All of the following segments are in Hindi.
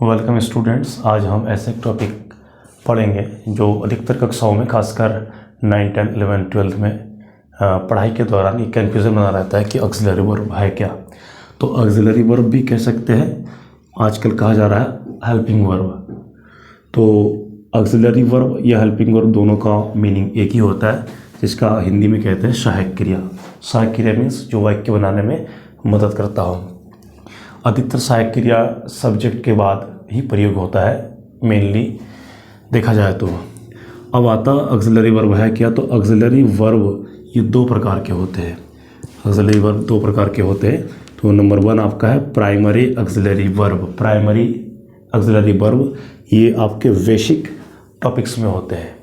Welcome students. आज हम ऐसे एक टॉपिक पढ़ेंगे जो अधिकतर कक्षाओं में खासकर 9, 10, 11, 12 में पढ़ाई के दौरान ये कन्फ्यूज़न बना रहता है कि ऑक्सिलरी वर्ब है क्या। तो ऑक्सिलरी वर्ब भी कह सकते हैं, आजकल कहा जा रहा है हेल्पिंग वर्ब। तो ऑक्सिलरी वर्ब या हेल्पिंग वर्ब दोनों का मीनिंग एक ही होता है, जिसका हिंदी में कहते हैं सहायक क्रिया। सहायक क्रिया मीन्स जो वाक्य बनाने में मदद करता हो। अधिकतर सहायक क्रिया सब्जेक्ट के बाद ही प्रयोग होता है, मेनली देखा जाए तो। अब आता ऑक्सिलरी वर्ब है क्या। तो ऑक्सिलरी वर्ब ये दो प्रकार के होते हैं। ऑक्सिलरी वर्ब दो प्रकार के होते हैं। तो नंबर 1 आपका है primary auxiliary verb. Primary auxiliary verb ये आपके बेसिक टॉपिक्स में होते हैं।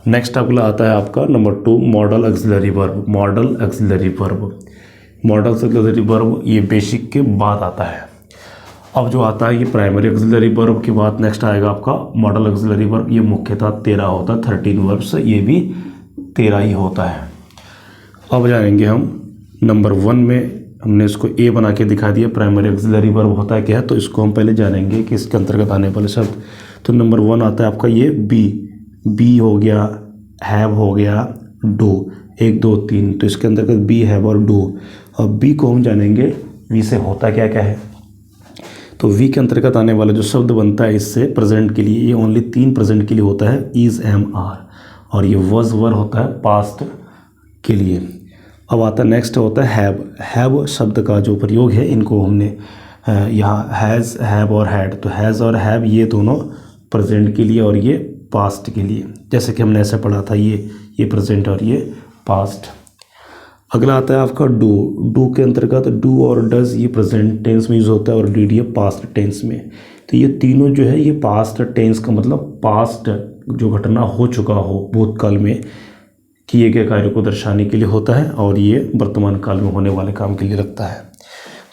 नेक्स्ट अगला आता है आपका number 2 model auxiliary verb. Model auxiliary verb, model auxiliary verb ये बेसिक के बाद आता है। अब जो आता है ये प्राइमरी ऑक्सिलरी वर्ब के बाद नेक्स्ट आएगा आपका मॉडल ऑक्सिलरी वर्ब। ये मुख्यतः 13 होता है, 13 वर्ब्स, ये भी 13 ही होता है। अब जाएंगे हम नंबर 1 में, हमने इसको ए बना के दिखा दिया। प्राइमरी ऑक्सिलरी वर्ब होता है क्या है, तो इसको हम पहले जानेंगे कि इसके अंतर्गत आने वाले शब्द। तो नंबर 1 आता है आपका ये बी हो गया, हैव हो गया, डू, 1 2 3। तो इसके अंतर्गत बी, हैव और डू। अब बी को हम जानेंगे वी से होता क्या क्या है। तो वी के अंतर्गत आने वाला जो शब्द बनता है इससे प्रेजेंट के लिए, ये ओनली 3 प्रेजेंट के लिए होता है, इज, एम, आर। और ये वॉज वर होता है पास्ट के लिए। अब आता नेक्स्ट होता है हैव। हैव शब्द का जो प्रयोग है, इनको हमने यहाँ हैज़, हैव और हैड। तो हैज़ और हैव ये दोनों प्रेजेंट के लिए और ये पास्ट के लिए, जैसे कि हमने ऐसे पढ़ा था, ये प्रेजेंट और ये पास्ट। अगला आता है आपका डू। डू के अंतर्गत डू और डज ये प्रेजेंट टेंस में यूज़ होता है और डीड ये पास्ट टेंस में। तो ये तीनों जो है ये पास्ट टेंस का मतलब पास्ट जो घटना हो चुका हो भूतकाल में किए गए कार्य को दर्शाने के लिए होता है, और ये वर्तमान काल में होने वाले काम के लिए लगता है।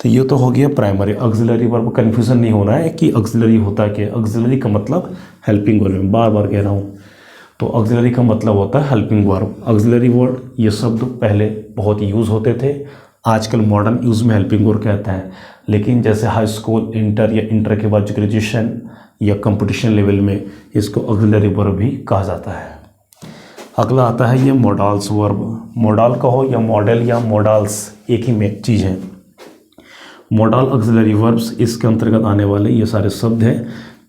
तो ये तो हो गया प्राइमरी। ऑक्सिलरी वर्ब कन्फ्यूज़न नहीं होना है कि ऑक्सिलरी होता क्या है। ऑक्सिलरी का मतलब हेल्पिंग वर्ब, बार बार कह रहा हूँ। तो ऑक्सिलरी का मतलब होता है हेल्पिंग वर्ब। ऑक्सिलरी वर्ड ये शब्द पहले बहुत यूज़ होते थे, आजकल मॉडर्न यूज़ में हेल्पिंग वर्ब कहते हैं। लेकिन जैसे हाई स्कूल, इंटर या इंटर के बाद जो ग्रेजुएशन या कंपटीशन लेवल में इसको ऑक्सिलरी वर्ब भी कहा जाता है। अगला आता है ये मॉडल्स वर्ब। मॉडल कहो या मॉडल या मॉडल्स एक ही में चीज़ है। मॉडल ऑक्सिलरी वर्ब्स इसके अंतर्गत आने वाले ये सारे शब्द हैं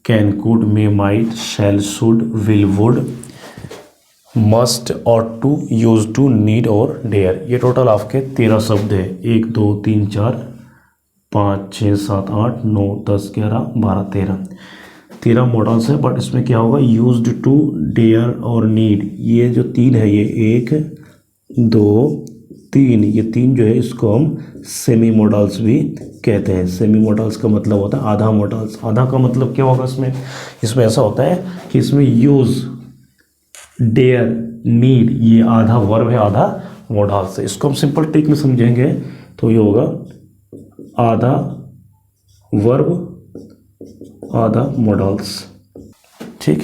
can, could, may, might, shall, should, will, would, must, ought to, use to, need और डेयर। ये टोटल आपके 13 शब्द है। 1 2 3 4 5 6 7 8 9 10 11 12 13 मॉडल्स है। बट इसमें क्या होगा, यूज्ड टू, डेयर और नीड, ये जो 3 है, ये 1 2 3, ये 3 जो है इसको हम सेमी मॉडल्स भी कहते हैं। सेमी मॉडल्स का मतलब होता है आधा मॉडल्स। आधा का मतलब क्या होगा इसमें ऐसा होता है कि इसमें यूज़, डेयर, नीड ये आधा वर्ब है, आधा मॉडल्स है। इसको हम सिंपल ट्रिक में समझेंगे तो ये होगा आधा वर्ब आधा मॉडल्स। ठीक,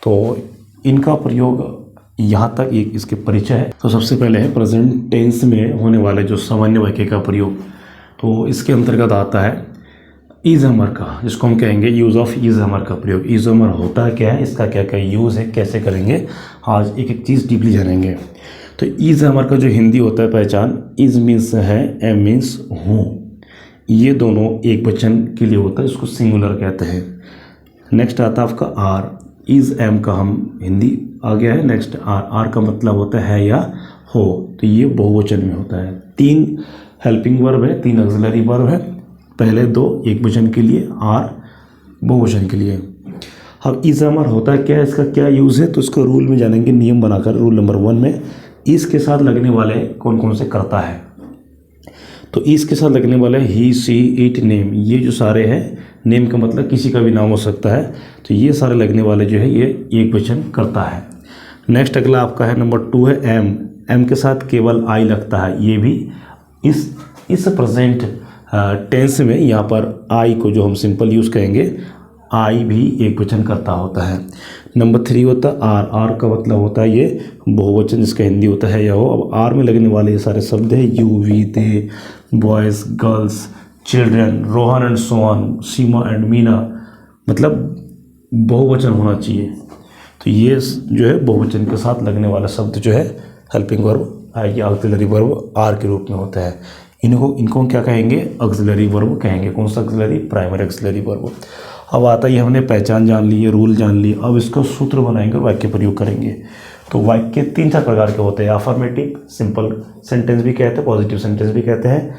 तो इनका प्रयोग यहाँ तक एक इसके परिचय है। तो सबसे पहले है प्रेजेंट टेंस में होने वाले जो सामान्य वाक्य का प्रयोग। तो इसके अंतर्गत आता है इज हमर का, जिसको हम कहेंगे यूज़ ऑफ इज हमर का प्रयोग। इज हमर होता है क्या है, इसका क्या क्या यूज़ है, कैसे करेंगे, आज एक एक चीज़ डीपली जानेंगे। तो इज हमर का जो हिंदी होता है पहचान, इज मीन्स है, एम मीन्स हूँ, ये दोनों एक वचन के लिए होता है, इसको सिंगुलर कहते हैं। नेक्स्ट आता है आपका आर। इज, एम का हम हिंदी आ गया है। Next are. आर का मतलब होता है या हो, तो ये बहुवचन में होता है। 3 हेल्पिंग वर्ब है, 3 ऑक्सिलरी वर्ब है, पहले 2 एक वचन के लिए, आर बहुवचन के लिए। अब इज हमर होता है क्या है, इसका क्या यूज़ है, तो इसको रूल में जानेंगे, नियम बनाकर। रूल नंबर 1 में इसके साथ लगने वाले कौन कौन से करता है। तो इसके साथ लगने वाले ही, सी, इट, नेम, ये जो सारे हैं, नेम का मतलब किसी का भी नाम हो सकता है, तो ये सारे लगने वाले जो है ये एक वचन करता है। नेक्स्ट अगला आपका है नंबर 2 है एम। एम के साथ केवल आई लगता है, ये भी इस प्रेजेंट टेंस में यहाँ पर आई को जो हम सिंपल यूज़ कहेंगे, आई भी एक वचन करता होता है। नंबर 3 होता है आर। आर का मतलब होता है ये बहुवचन, जिसका हिंदी होता है या हो। अब आर में लगने वाले ये सारे शब्द हैं you, we, they, boys, girls, children, Rohan and Sohan, Seema and Meena, मतलब बहुवचन होना चाहिए। तो ये जो है बहुवचन के साथ लगने वाला शब्द जो है हेल्पिंग वर्ब या ऑक्सिलरी वर्ब आर के रूप में होता है। इनको क्या कहेंगे? ऑक्सिलरी वर्ब कहेंगे। कौन सा ऑक्सिलरी? Primary auxiliary verb. अब आता ही हमने पहचान जान ली है, रूल जान ली, अब इसका सूत्र बनाएंगे और वाक्य प्रयोग करेंगे। तो वाक्य 3-4 प्रकार के होते हैं। अफर्मेटिव सिंपल सेंटेंस भी कहते हैं, पॉजिटिव सेंटेंस भी कहते हैं।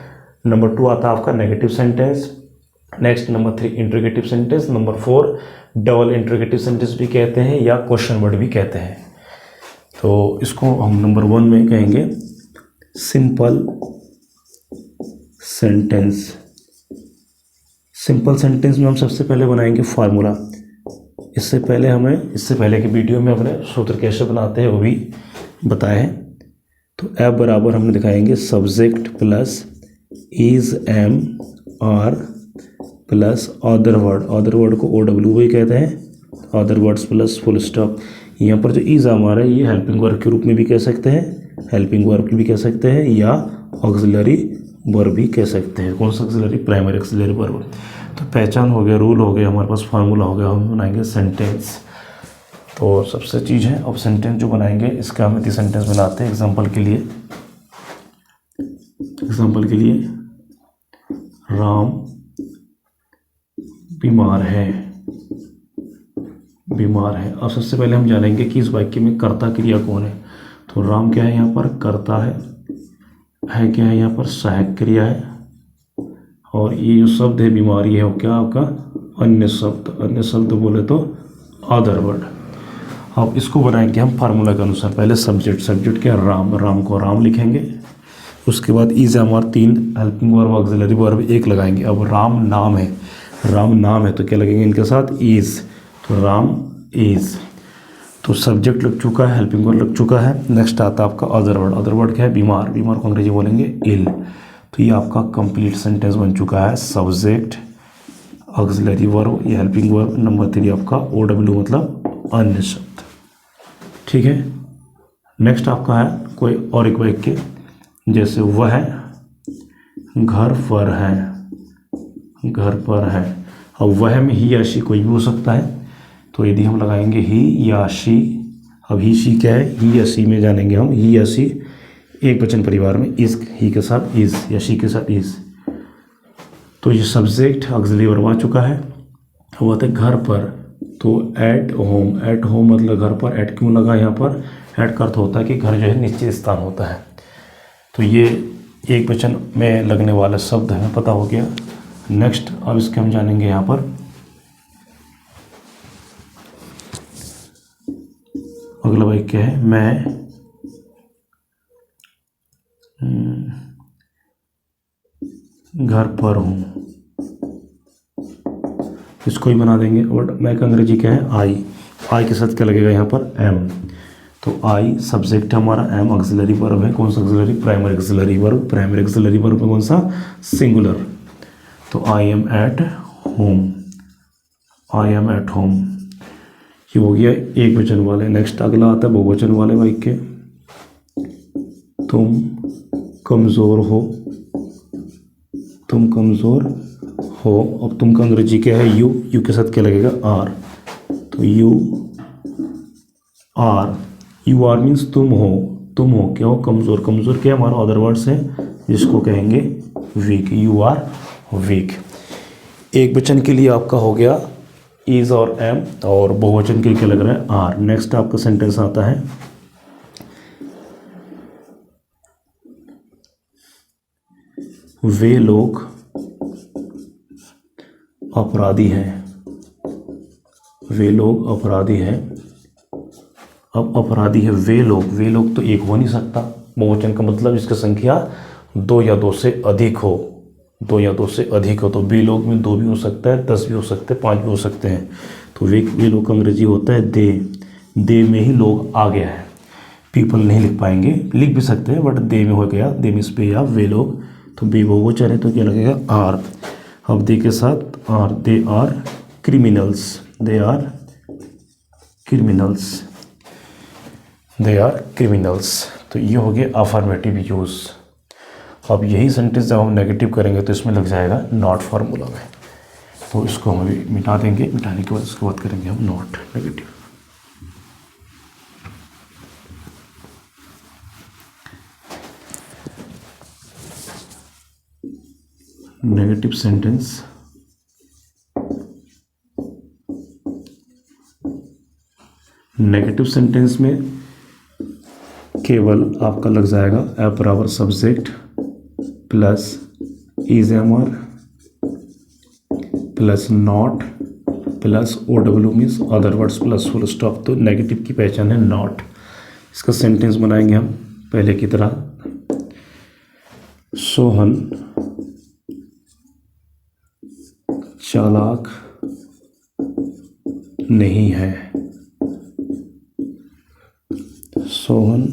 नंबर 2 आता है आपका negative sentence. Next number 3 interrogative sentence. Number 4 double interrogative sentence भी कहते हैं या क्वेश्चन वर्ड भी कहते हैं। तो इसको हम नंबर 1 में कहेंगे सिंपल सेंटेंस। सिंपल सेंटेंस में हम सबसे पहले बनाएंगे फार्मूला। इससे पहले के वीडियो में हमने सूत्र कैसे बनाते हैं वो भी बताया है। तो एफ बराबर हमने दिखाएंगे subject plus is am are plus other word को ओ डब्ल्यू भी कहते हैं, other words plus full stop. यहाँ पर जो इज हमारा ये हेल्पिंग वर्ब के रूप में भी कह सकते हैं, हेल्पिंग वर्ब भी कह सकते हैं या ऑक्सिलरी वर्ब भी कह सकते हैं। कौन सा ऑक्सिलरी? Primary auxiliary verb. तो पहचान हो गया, रूल हो गया, हमारे पास फार्मूला हो गया, हम बनाएंगे सेंटेंस। तो सबसे चीज़ है अब सेंटेंस जो बनाएंगे इसका हम 3 सेंटेंस बनाते हैं। एग्जांपल के लिए राम बीमार है। अब सबसे पहले हम जानेंगे कि इस वाक्य में कर्ता क्रिया कौन है। तो राम क्या है? यहाँ पर कर्ता है क्या है? यहाँ पर सहायक क्रिया है। और ये जो शब्द है बीमारी है वो क्या आपका? अन्य शब्द बोले तो अदर वर्ड। अब इसको बनाएंगे हम फार्मूला के अनुसार। पहले सब्जेक्ट क्या? राम को राम लिखेंगे। उसके बाद इज हमारे 3 हेल्पिंग वर्ब ऑक्सिलरी वर्ब 1 लगाएंगे। अब राम नाम है तो क्या लगेंगे इनके साथ? इज। तो राम इज। तो सब्जेक्ट लग चुका है, हेल्पिंग वर्ब लग चुका है। नेक्स्ट आता है आपका अदर वर्ड क्या है? बीमार को अंग्रेजी बोलेंगे इल। तो ये आपका कंप्लीट सेंटेंस बन चुका है। सब्जेक्ट ऑक्सिलरी वर्ब ये हेल्पिंग वर्ब। नंबर 3 आपका ओ डब्ल्यू मतलब अन्य शब्द। ठीक है। नेक्स्ट आपका है कोई और एक वाक्य, जैसे वह घर पर है। अब वह में ही या शी कोई भी हो सकता है। तो यदि हम लगाएंगे ही या शी, अब ही शी क्या है? ही या शी में जानेंगे हम। ही या शी एक वचन परिवार में इज, ही के साथ इज या शी के साथ इज। तो ये सब्जेक्ट ऑक्सिलरी वर्ब आ चुका है। वो आता है घर पर। तो एट होम मतलब घर पर। एट क्यों लगा यहाँ पर? एट का अर्थ होता है कि घर जो है निश्चित स्थान होता है। तो ये एक वचन में लगने वाला शब्द हमें पता हो गया। नेक्स्ट अब इसके हम जानेंगे यहाँ पर अगला वाक्य है मैं घर पर हूँ। इसको ही बना देंगे। और मैं का अंग्रेजी क्या है? आई के साथ क्या लगेगा यहाँ पर? एम। तो आई सब्जेक्ट हमारा, एम ऑक्सिलरी वर्ब है। कौन सा auxiliary? Primary auxiliary verb. Primary auxiliary verb में कौन सा? सिंगुलर। तो आई एम एट होम। ये हो गया एक वचन वाले। नेक्स्ट अगला आता है बहुवचन वाले वाक्य। तुम कमज़ोर हो। अब तुम का अंग्रेजी क्या है? यू के साथ क्या लगेगा? आर। तो यू आर मीन्स तुम हो क्या हो? कमज़ोर क्या हमारा अदर वर्ड्स है जिसको कहेंगे वीक। You are weak. एक वचन के लिए आपका हो गया इज और एम, और बहुवचन के लिए क्या लग रहा है? आर। नेक्स्ट आपका सेंटेंस आता है वे लोग अपराधी हैं। अब अपराधी है वे लोग तो एक हो नहीं सकता। बहुवचन का मतलब इसकी संख्या 2 या 2 से अधिक हो। तो वे लोग में 2 भी हो सकता है, 10 भी हो सकते हैं, 5 भी हो सकते हैं। तो वे लोग का अंग्रेजी होता है दे में ही लोग आ गया है। पीपल नहीं लिख पाएंगे, लिख भी सकते हैं बट दे में हो गया, दे मीन्स पे या वे लोग। तो बे बहुवचन है तो क्या लगेगा? आर। अब दे के साथ आर। They are criminals. तो ये हो गया अफर्मेटिव यूज़। अब यही सेंटेंस जब हम नेगेटिव करेंगे तो इसमें लग जाएगा नॉट फार्मूला में। तो इसको हम अभी मिटा देंगे। मिटाने के बाद उसके बाद करेंगे हम not negative. Negative sentence negative sentence में केवल आपका लग जाएगा ए बराबर subject plus is am are plus not plus O W means other words plus full stop. तो नेगेटिव की पहचान है नॉट। इसका सेंटेंस बनाएंगे हम पहले की तरह। सोहन चालाक नहीं है। सोहन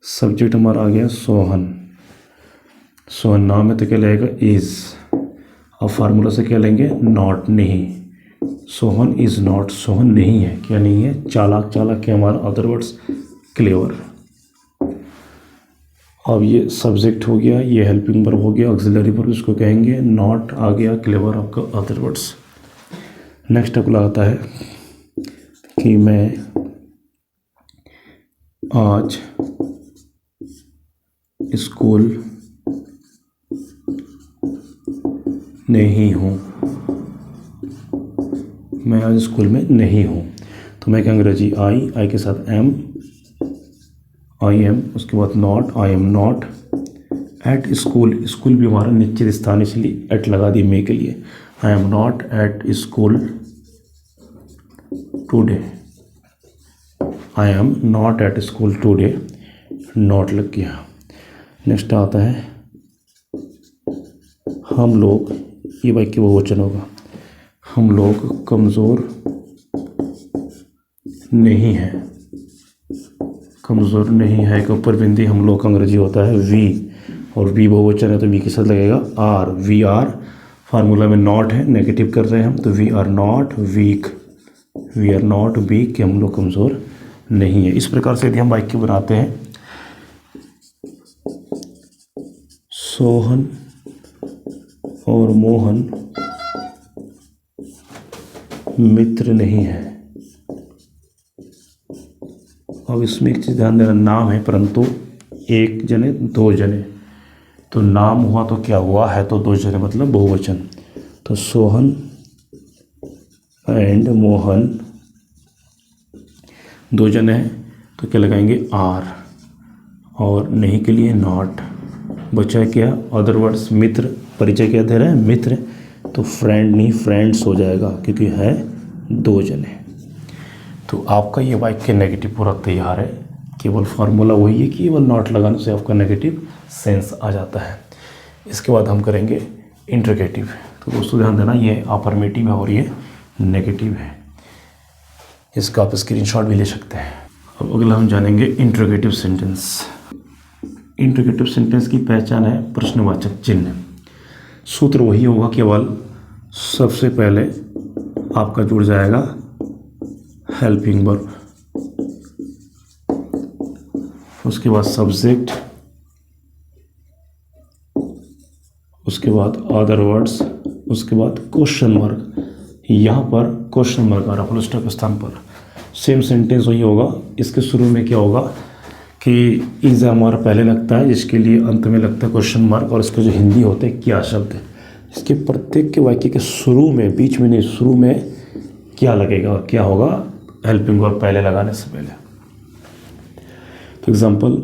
सब्जेक्ट हमारा आ गया सोहन। सोहन नाम है तो क्या लगेगा इज। अब फार्मूला से क्या लेंगे नॉट नहीं। सोहन इज नॉट, सोहन नहीं है, क्या नहीं है चालाक। चालाक क्या हमारा अदर वर्ड्स क्लेवर। अब ये सब्जेक्ट हो गया, ये हेल्पिंग वर्ब हो गया, ऑक्सिलरी वर्ब इसको कहेंगे। नॉट आ गया, क्लेवर आपका अदर वर्ड्स। नेक्स्ट अगला आता है कि मैं आज स्कूल नहीं हूँ। मैं आज स्कूल में नहीं हूँ तो मैं क्या अंग्रेजी आई के साथ एम, आई एम, उसके बाद not, I am not at school. School भी हमारा निश्चित स्थान इसलिए एट लगा दी मे के लिए। I am not at school today. I am not at school today, not लग गया। नेक्स्ट आता है हम लोग, ये वाक्य बहुवचन होगा। हम लोग कमज़ोर नहीं हैं। कमज़ोर नहीं है के ऊपर बिंदी हम लोग का अंग्रेजी होता है वी, और वी बहुवचन है तो वी के साथ लगेगा आर। वी आर फार्मूला में नॉट है, नेगेटिव कर रहे हैं हम तो we are not weak. We are not weak कि हम लोग कमज़ोर नहीं है। इस प्रकार से यदि हम वाक्य बनाते हैं सोहन और मोहन मित्र नहीं है। अब इसमें एक चीज़ ध्यान देना, नाम है परंतु एक जने दो जने, तो नाम हुआ तो क्या हुआ है तो दो जने मतलब बहुवचन। तो सोहन एंड मोहन दो जने हैं तो क्या लगाएंगे आर, और नहीं के लिए नॉट। बचा क्या अदर वर्ड्स मित्र, परिचय क्या दे रहे हैं मित्र, तो फ्रेंड नहीं फ्रेंड्स हो जाएगा क्योंकि है दो जने। तो आपका ये वाक्य नेगेटिव पूरा तैयार है। केवल फार्मूला वही है कि केवल नॉट लगाने से आपका नेगेटिव सेंस आ जाता है। इसके बाद हम करेंगे इंट्रोगेटिव। तो दोस्तों ध्यान देना, ये अफर्मेटिव है और ये नेगेटिव है। इसका आप स्क्रीनशॉट भी ले सकते हैं। अब अगला हम जानेंगे इंट्रोगेटिव सेंटेंस। इंट्रोगेटिव सेंटेंस की पहचान है प्रश्नवाचक चिन्ह। सूत्र वही होगा, केवल सबसे पहले आपका जुड़ जाएगा हेल्पिंग वर्ब, उसके बाद सब्जेक्ट, उसके बाद अदर वर्ड्स, उसके बाद क्वेश्चन मार्क। यहाँ पर क्वेश्चन मार्क आ रहा फुल स्टॉप स्थान पर। सेम सेंटेंस वही होगा। इसके शुरू में क्या होगा कि इज हमारा पहले लगता है, जिसके लिए अंत में लगता है क्वेश्चन मार्क, और इसके जो हिंदी होते हैं क्या शब्द है। इसके प्रत्येक के वाक्य के शुरू में, बीच में नहीं, शुरू में क्या लगेगा और क्या होगा हेल्पिंग वर्ब पहले लगाने से पहले। तो एग्जांपल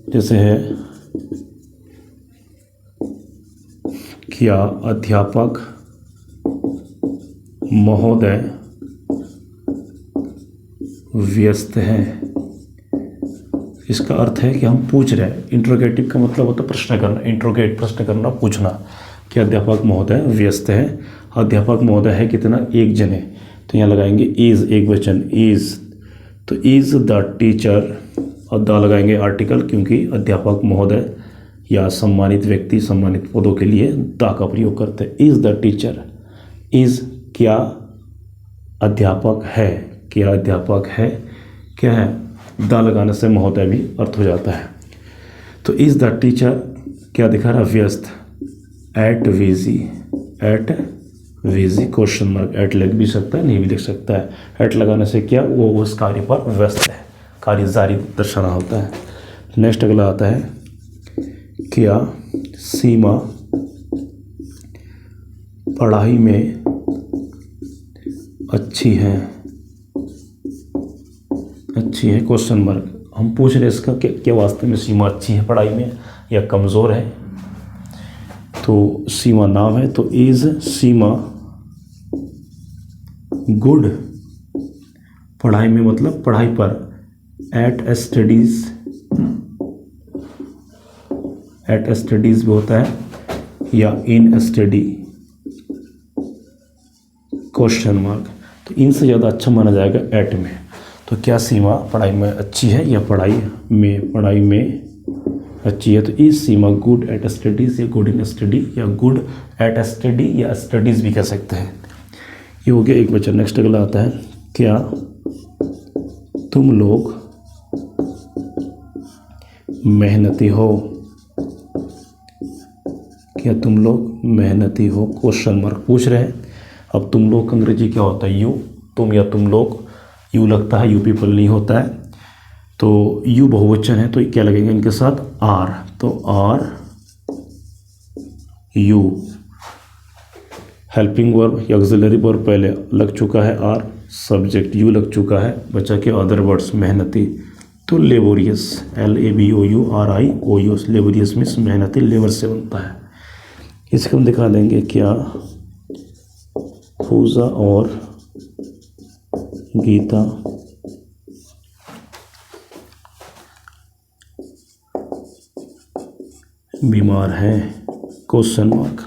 जैसे है, क्या अध्यापक महोदय व्यस्त हैं। इसका अर्थ है कि हम पूछ रहे हैं। इंट्रोगेटिव का मतलब होता है प्रश्न करना, इंट्रोगेट प्रश्न करना, पूछना। कि अध्यापक महोदय व्यस्त है। अध्यापक महोदय है कितना, एक जने, तो यहाँ लगाएंगे इज, एक वचन इज। तो इज द टीचर, और द लगाएंगे आर्टिकल, क्योंकि अध्यापक महोदय या सम्मानित व्यक्ति सम्मानित पदों के लिए द का प्रयोग करते हैं। इज द टीचर, इज क्या अध्यापक है, क्या अध्यापक है, क्या है, द लगाने से महोदय भी अर्थ हो जाता है। तो इज द टीचर क्या दिखा रहा, व्यस्त, at busy, at busy question mark, at लिख भी सकता है, नहीं भी लिख सकता है। एट लगाने से क्या, वो उस कार्य पर व्यस्त है, कार्य जारी दर्शाना होता है। नेक्स्ट अगला आता है, क्या सीमा पढ़ाई में अच्छी है, अच्छी है क्वेश्चन मार्क। हम पूछ रहे हैं इसका क्या वास्तव में सीमा अच्छी है पढ़ाई में या कमज़ोर है। तो सीमा नाम है, तो इज़ सीमा गुड पढ़ाई में, मतलब पढ़ाई पर, एट स्टडीज़, एट स्टडीज़ भी होता है, या इन स्टडी क्वेश्चन मार्क। तो इनसे ज़्यादा अच्छा माना जाएगा एट में। तो क्या सीमा पढ़ाई में अच्छी है या पढ़ाई में अच्छी है। तो इस सीमा गुड एट स्टडीज़ या गुड इन स्टडी या गुड एट स्टडी या स्टडीज़ भी कह सकते हैं। ये हो गया एक वचन। नेक्स्ट अगला आता है, क्या तुम लोग मेहनती हो, क्या तुम लोग मेहनती हो क्वेश्चन मार्क पूछ रहे हैं। अब तुम लोग का अंग्रेजी क्या होता है, यू, तुम या तुम लोग, यू लगता है, यू पीपल नहीं होता है। तो यू बहुवचन है, तो क्या लगेगा इनके साथ, आर। तो आर यू, हेल्पिंग वर्ब या ऑक्सिलरी वर्ब पहले लग चुका है आर, सब्जेक्ट यू लग चुका है, बचा के अदर वर्ड्स मेहनती। तो लेबोरियस, LABOURIOUS, लेबोरियस मीन्स मेहनती, लेबर से बनता है। इसको हम दिखा देंगे, क्या पूजा और गीता बीमार हैं क्वेश्चन मार्क।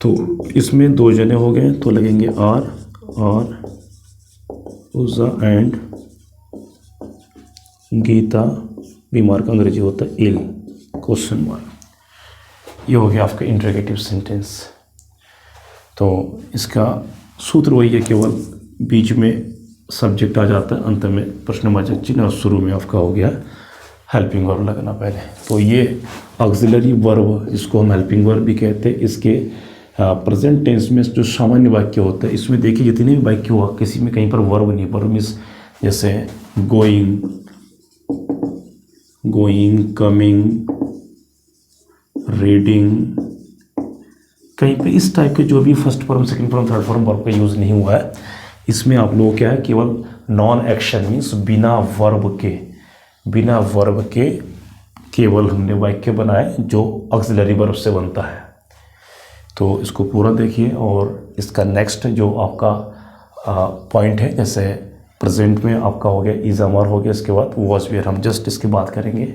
तो इसमें दो जने हो गए, तो लगेंगे आर, पूजा एंड गीता बीमार का अंग्रेजी होता है इल क्वेश्चन मार्क। ये हो गया आपका इंटरोगेटिव सेंटेंस। तो इसका सूत्र वही है, केवल बीच में सब्जेक्ट आ जाता है, अंत में प्रश्नवाचक चिन्ह और शुरू में आपका हो गया हेल्पिंग वर्ब लगना पहले। तो ये ऑक्सिलरी वर्ब, इसको हम हेल्पिंग वर्ब भी कहते हैं। इसके प्रेजेंट टेंस में जो सामान्य वाक्य होता है, इसमें देखिए जितने भी वाक्य हुआ, किसी में कहीं पर वर्ब नहीं। वर्ब मीन्स जैसे गोइंग, कमिंग, रीडिंग, कहीं पे इस टाइप के जो भी first form, second form, third form verb का यूज़ नहीं हुआ है। इसमें आप लोग क्या है, केवल नॉन एक्शन मीन्स बिना वर्ब के केवल हमने वाक्य बनाए जो ऑक्सिलरी वर्ब से बनता है। तो इसको पूरा देखिए। और इसका नेक्स्ट जो आपका पॉइंट है, जैसे प्रेजेंट में आपका हो गया इज़ अमर हो गया, इसके बाद वॉज वेयर, हम जस्ट इसकी बात करेंगे।